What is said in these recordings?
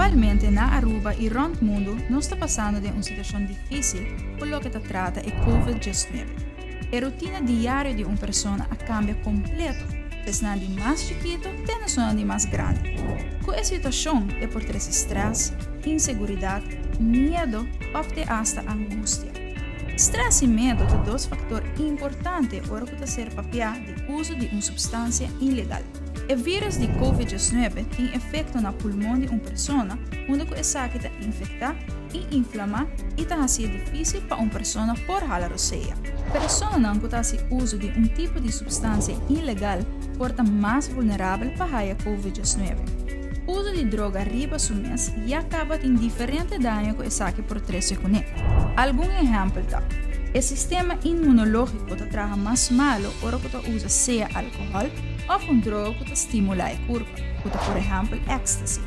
Atualmente, na Aruba e rond mundo, nós está passando de uma situação difícil por lo que se trata de COVID-19. A rotina diária de uma pessoa cambia completo, desde de mais chiquito até de mais grande. Com a situação é por trás estresse, inseguridade, medo ou até hasta angústia. Stress e medo são dois fatores importantes para ser papel de uso de uma substância ilegal. O vírus de COVID-19 tem efeito na pulmão de uma pessoa, onde essa está infectada e inflamada e está ser difícil para uma pessoa por ela roceia. Pessoas que fazem uso de um tipo de substância ilegal portam mais vulnerável para a COVID-19. O uso de droga arriba do mês e acaba em diferentes danos que essa por trás com ele. Algum exemplo tá? O sistema imunológico trabalha mais malo ora que usa seja álcool ou uma droga que estimula a corpo, como por exemplo ecstasy.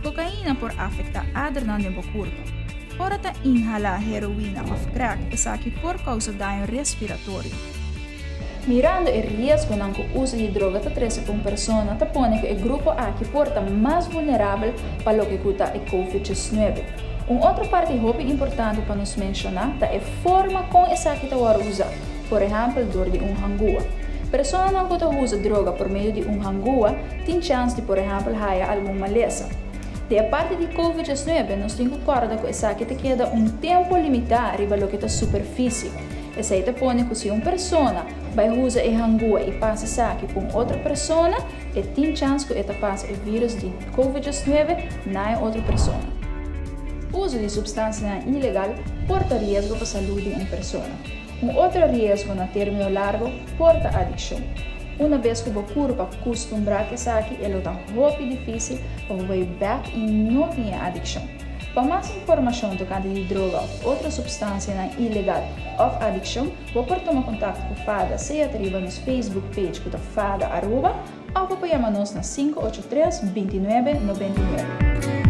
Cocaína por afetar a adrenalina do corpo. Ora ta inhalar heroína ou crack essa que por causa de dano respiratório. Mirando o risco do uso de droga que traz com pessoa ta põe que o grupo A que porta mais vulnerável para o que cuta a COVID-19. Uma outra parte muito importante para nos mencionar é a forma como essa que está usar. Por exemplo, dor de hangua. Pessoas que usa droga por meio de hangua têm chance de, por exemplo, ter alguma maleza. De a parte de COVID-19, nós temos que acordar que essa que queda tempo limitado riba lo que está superfície. Essa aí põe que se uma pessoa vai usar a hangua e passa essa com outra pessoa, tem chance que ela passe o vírus de COVID-19 na outra pessoa. O uso de substância ilegal porta risco para a saúde de uma pessoa. Um outro risco no término largo porta adicção. Uma vez que o corpo acostumbra que essa aqui é muito difícil para ir back e não ter adicção. Para mais informação tocante de droga ou outra substância ilegal ou adicção, pode tomar contato com a FADA, seja através do Facebook page da FADA Aruba ou pode chamar-nos na 583-2999.